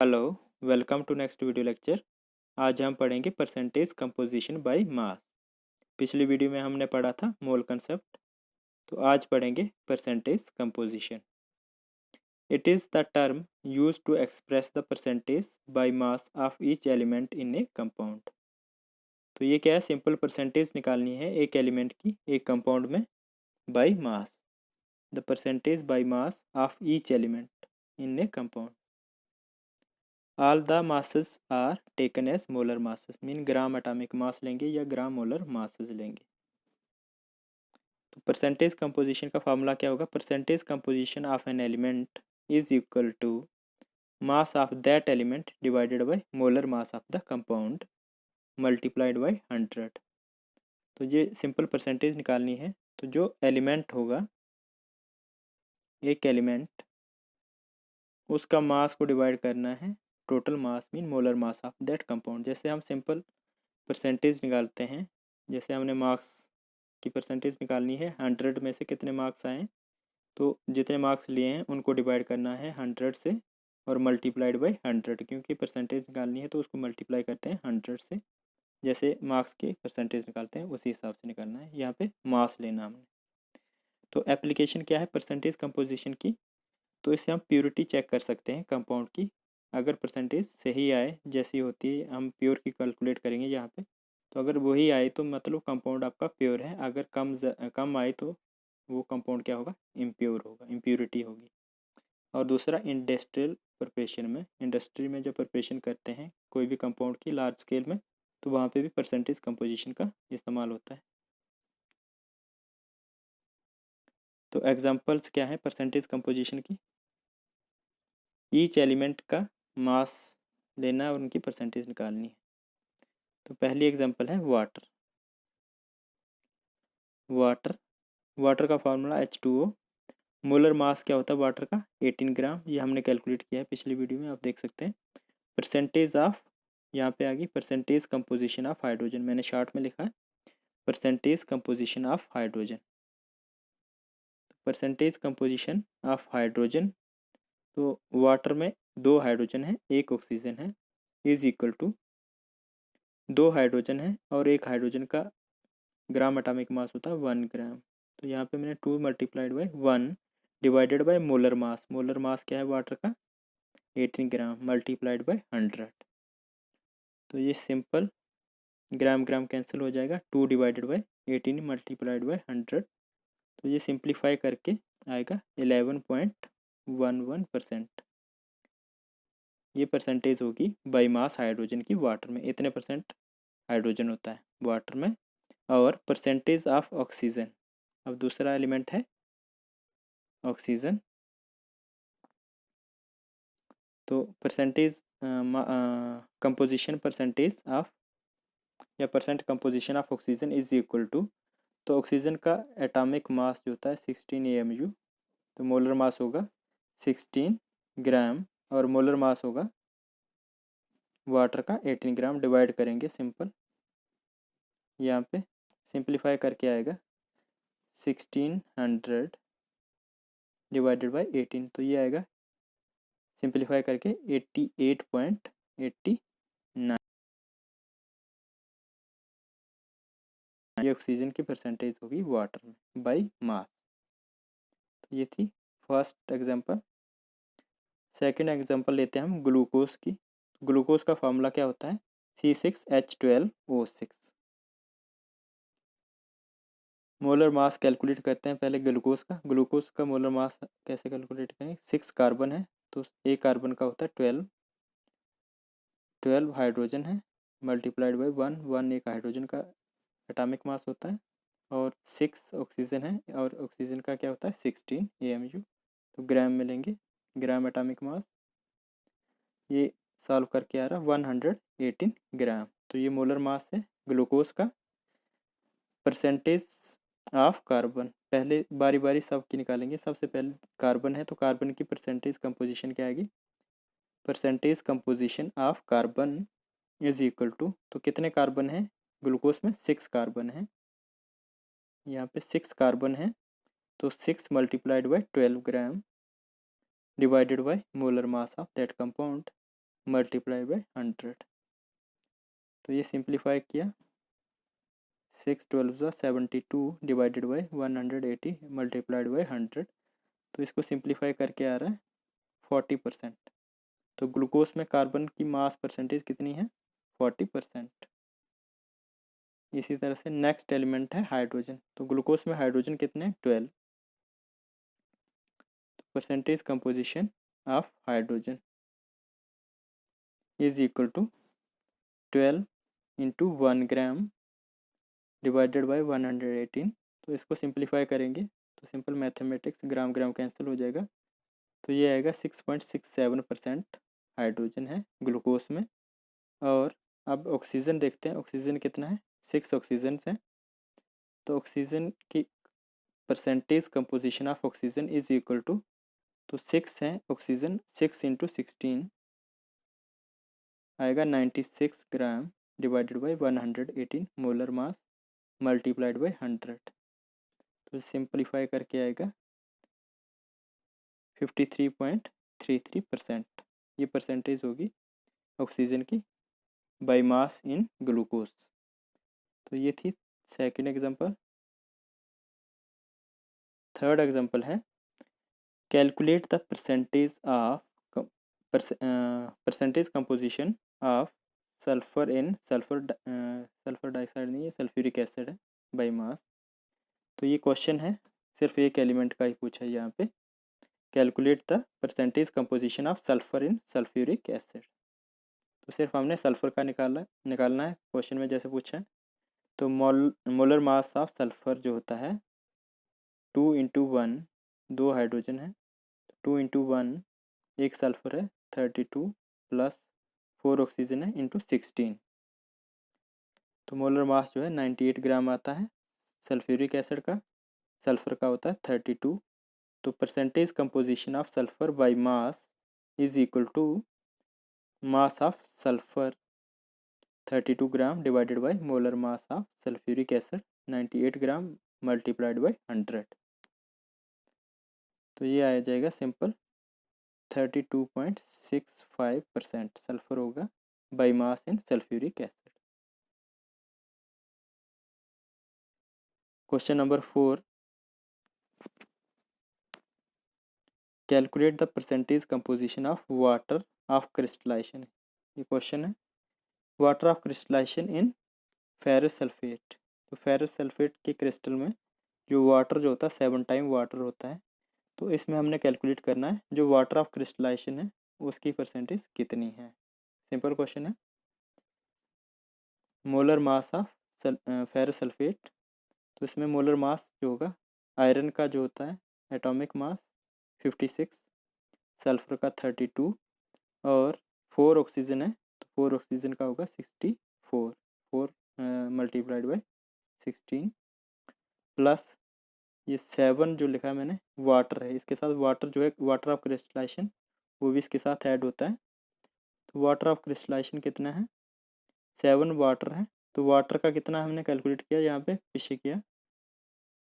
Hello, welcome to next video lecture. आज हम पढ़ेंगे परसेंटेज कंपोजिशन बाय मास। पिछली वीडियो में हमने पढ़ा था मोल कंसेप्ट, तो आज पढ़ेंगे percentage composition. It is the term use to express the percentage by mass of each element in a compound. तो ये क्या है, सिंपल परसेंटेज निकालनी है एक एलिमेंट की एक कंपाउंड में by mass. The percentage by mass of each element in a compound. All the masses are taken as molar masses, mean gram atomic mass लेंगे या ग्राम मोलर मासेस लेंगे। तो परसेंटेज कंपोजिशन का फार्मूला क्या होगा? Percentage composition of an element is equal to mass of that element divided by molar mass of the compound multiplied by 100। तो ये simple percentage निकालनी है। तो जो एलिमेंट होगा, एक एलिमेंट, उसका मास को डिवाइड करना है total mass mean molar mass of that compound. जैसे हम सिंपल परसेंटेज निकालते हैं, जैसे हमने मार्क्स की परसेंटेज निकालनी है, 100 में से कितने मार्क्स आए, तो जितने मार्क्स लिए हैं उनको डिवाइड करना है 100 से और मल्टीप्लाइड बाय 100, क्योंकि परसेंटेज निकालनी है तो उसको मल्टीप्लाई करते हैं 100 से। जैसे मार्क्स के परसेंटेज निकालते हैं उसी हिसाब से निकालना है, यहाँ पे मास लेना हमने। तो एप्लीकेशन क्या है परसेंटेज कंपोजिशन की? तो इससे हम प्योरिटी चेक कर सकते हैं कंपाउंड की। अगर परसेंटेज सही आए, जैसी होती है, हम प्योर की कैलकुलेट करेंगे यहाँ पे, तो अगर वही आए तो मतलब कंपाउंड आपका प्योर है। अगर कम आए तो वो कंपाउंड क्या होगा? इम्प्योर होगा, इम्प्योरिटी होगी। और दूसरा, इंडस्ट्रियल प्रिपरेशन में, इंडस्ट्री में जब प्रिपरेशन करते हैं कोई भी कंपाउंड की लार्ज स्केल में, तो वहाँ पे भी परसेंटेज कंपोजिशन का इस्तेमाल होता है। तो एग्जांपल्स क्या है परसेंटेज कंपोजिशन की? ईच एलिमेंट का मास लेना और उनकी परसेंटेज निकालनी है। तो पहली एग्जांपल है वाटर। वाटर का फार्मूला H2O। मोलर मास क्या होता है वाटर का? 18 ग्राम। ये हमने कैलकुलेट किया है पिछली वीडियो में, आप देख सकते हैं। परसेंटेज ऑफ, यहाँ पे आ गई परसेंटेज कंपोजिशन ऑफ हाइड्रोजन, मैंने शॉर्ट में लिखा है percentage composition of hydrogen. Percentage composition of hydrogen, तो वाटर में 2 हाइड्रोजन है, 1 ऑक्सीजन है, इज इक्वल टू 2 हाइड्रोजन है और 1 हाइड्रोजन का ग्राम एटॉमिक मास होता है 1 ग्राम। तो यहाँ पे मैंने 2 multiplied by 1 divided by molar mass. Molar mass क्या है वाटर का? 18 ग्राम मल्टीप्लाइड बाय 100। तो ये सिंपल ग्राम ग्राम कैंसिल हो जाएगा, 2 डिवाइडेड बाय 18 मल्टीप्लाइड बाय 100। तो ये सिंप्लीफाई करके आएगा 11.11%। ये परसेंटेज होगी बाई मास हाइड्रोजन की वाटर में। इतने परसेंट हाइड्रोजन होता है वाटर में। और परसेंटेज ऑफ ऑक्सीजन, अब दूसरा एलिमेंट है ऑक्सीजन। तो परसेंटेज कंपोजिशन परसेंटेज ऑफ या percent composition of oxygen is equal to, तो ऑक्सीजन का एटॉमिक मास जो होता है 16 AMU, तो मोलर मास होगा 16 ग्राम और मोलर मास होगा वाटर का 18 ग्राम। डिवाइड करेंगे सिंपल, यहाँ पे सिंप्लीफाई करके आएगा 1600 डिवाइडेड बाई 18, तो ये आएगा सिंप्लीफाई करके 88.89। ये ऑक्सीजन की परसेंटेज होगी वाटर में बाई मास। तो ये थी फर्स्ट एग्जांपल। सेकंड एग्जांपल लेते हैं हम ग्लूकोज की। ग्लूकोज का फार्मूला क्या होता है? C6H12O6। मोलर मास कैलकुलेट करते हैं पहले ग्लूकोज का। ग्लूकोज का मोलर मास कैसे कैलकुलेट करें? 6 कार्बन है तो एक कार्बन का होता है 12 हाइड्रोजन है मल्टीप्लाइड बाई 1 एक हाइड्रोजन का एटॉमिक मास होता है और 6 ऑक्सीजन है और ऑक्सीजन का क्या होता है 16 AMU। तो ग्राम में लेंगे, ग्राम एटॉमिक मास, ये सॉल्व करके आ रहा 118 ग्राम। तो ये मोलर मास है ग्लूकोज का। परसेंटेज ऑफ कार्बन, पहले बारी बारी सब की निकालेंगे। सबसे पहले कार्बन है तो कार्बन की परसेंटेज कंपोजिशन क्या आएगी? Percentage composition of carbon is equal to, तो कितने कार्बन है ग्लूकोज में? 6 कार्बन है, यहाँ पे 6 कार्बन है तो 6 multiplied by 12 gram divided by molar mass of that compound multiply by 100। तो ये सिंप्लीफाई किया, 6 12 72 डिवाइडेड बाई 180 मल्टीप्लाइड बाई 100। तो इसको सिंप्लीफाई करके आ रहा है 40%। तो ग्लूकोज में कार्बन की मास परसेंटेज कितनी है? 40%। इसी तरह से नेक्स्ट एलिमेंट है हाइड्रोजन। तो ग्लूकोज में हाइड्रोजन कितने हैं? 12। तो percentage composition of hydrogen is equal to 12 into 1 gram divided by 118। तो इसको सिंप्लीफाई करेंगे तो simple mathematics, gram gram cancel हो जाएगा। तो ये आएगा 6.67% हाइड्रोजन है ग्लूकोज में। और अब ऑक्सीजन देखते हैं, ऑक्सीजन कितना है? 6 ऑक्सीजन है। तो ऑक्सीजन की percentage composition of oxygen is equal to, तो 6 है ऑक्सीजन, 6 इंटू 16 आएगा 96 gram divided by 118 molar mass multiplied by 100। तो सिंप्लीफाई करके आएगा 53.33%। ये परसेंटेज होगी ऑक्सीजन की बाई मास इन ग्लूकोज। तो ये थी सेकंड एग्जांपल। थर्ड एग्जांपल है calculate the percentage composition of sulphur in sulphur dioxide नहीं, ये सल्फ्यूरिक एसिड है, बाई मास। तो ये क्वेश्चन है, सिर्फ एक एलिमेंट का ही पूछा है यहाँ पे। Calculate the percentage composition of sulphur in sulphuric acid. तो सिर्फ हमने सल्फर का निकालना है, क्वेश्चन में जैसे पूछा है। तो मोलर मास ऑफ सल्फर जो होता है 2 इंटू 1, 2 हाइड्रोजन है, 2 इंटू 1 एक सल्फर है 32 प्लस 4 ऑक्सीजन है इंटू 16। तो मोलर मास जो है 98 ग्राम आता है सल्फ्यूरिक एसिड का, सल्फर का होता है 32। तो percentage composition of sulphur by mass is equal to mass of sulphur 32 gram divided by molar mass of sulphuric acid 98 gram multiplied by 100। तो ये आ जाएगा सिंपल 32.65% सल्फर होगा by mass in sulphuric acid. Question number 4, calculate the percentage composition of water of crystallisation. ये question है water of crystallisation in ferrous sulphate. तो ferrous sulphate के crystal में जो वाटर जो होता है 7 टाइम वाटर होता है। तो इसमें हमने कैलकुलेट करना है जो वाटर ऑफ क्रिस्टलाइजेशन है उसकी परसेंटेज कितनी है। सिंपल क्वेश्चन है। Molar mass of ferrous sulphate, तो इसमें मोलर मास जो होगा आयरन का जो होता है एटॉमिक मास 56, सल्फर का 32 और 4 ऑक्सीजन है तो 4 ऑक्सीजन का होगा 64, 4 मल्टीप्लाइड बाई 16 प्लस ये 7 जो लिखा है मैंने वाटर है, इसके साथ वाटर जो है वाटर ऑफ क्रिस्टलाइजेशन वो भी इसके साथ ऐड होता है। तो वाटर ऑफ क्रिस्टलाइजेशन कितना है? 7 वाटर है। तो वाटर का कितना हमने कैलकुलेट किया यहाँ पे पीछे किया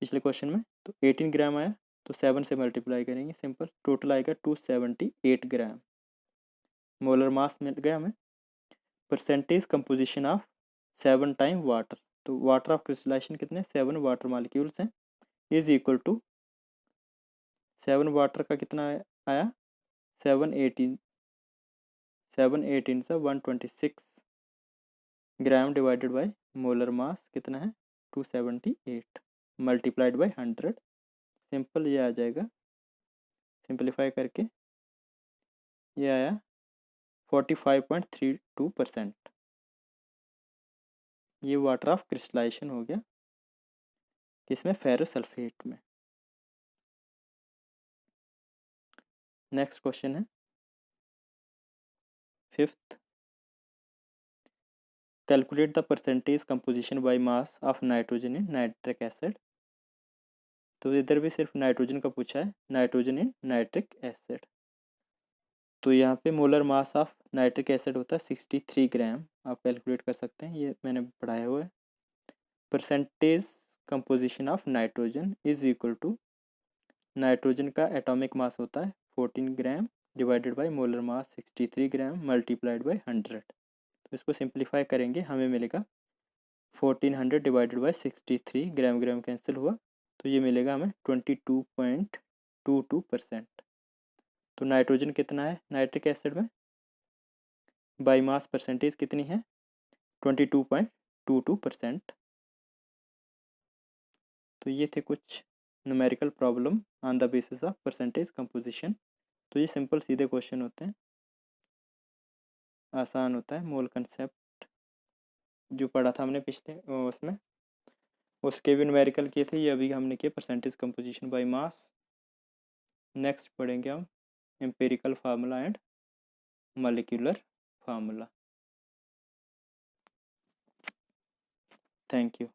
पिछले क्वेश्चन में, तो 18 ग्राम आया। तो 7 से मल्टीप्लाई करेंगे, सिंपल टोटल आएगा 278 ग्राम मोलर मास मिल गया हमें। Percentage composition of 7 time water, तो वाटर ऑफ क्रिस्टलाइजेशन कितने 7 वाटर मॉलिक्यूल्स हैं इज इक्वल टू 7 वाटर का कितना आया 718 से 126 ग्राम डिवाइडेड बाय मोलर मास कितना है 278 मल्टीप्लाइड बाय 100। सिंपल ये आ जाएगा, सिंपलीफाई करके ये आया 45.32%। ये वाटर ऑफ क्रिस्टलाइजेशन हो गया किसमें फेरस सल्फेट में। नेक्स्ट क्वेश्चन है 5th, calculate the percentage composition bye mass of nitrogen in nitric acid. तो इधर भी सिर्फ नाइट्रोजन का पूछा है, नाइट्रोजन इन नाइट्रिक एसिड। तो यहाँ पे molar mass of nitric acid होता है 63 ग्राम, आप कैलकुलेट कर सकते हैं, ये मैंने पढ़ाया हुआ है। Percentage composition of nitrogen is equal to nitrogen का एटॉमिक मास होता है 14 gram divided by molar mass 63 gram multiplied by 100। तो इसको सिंप्लीफाई करेंगे, हमें मिलेगा 1400 divided by 63, gram gram cancel हुआ, तो ये मिलेगा हमें 22.22%। तो नाइट्रोजन कितना है नाइट्रिक एसिड में, बाई मास परसेंटेज कितनी है 22.22%। तो ये थे कुछ numerical problem on the basis of percentage composition. तो ये सिंपल सीधे क्वेश्चन होते हैं, आसान होता है। मोल कंसेप्ट जो पढ़ा था हमने पिछले उसमें, उसके भी न्यूमेरिकल किए थे, ये अभी हमने किए percentage composition by mass. Next पढ़ेंगे हम empirical formula and molecular formula. Thank you.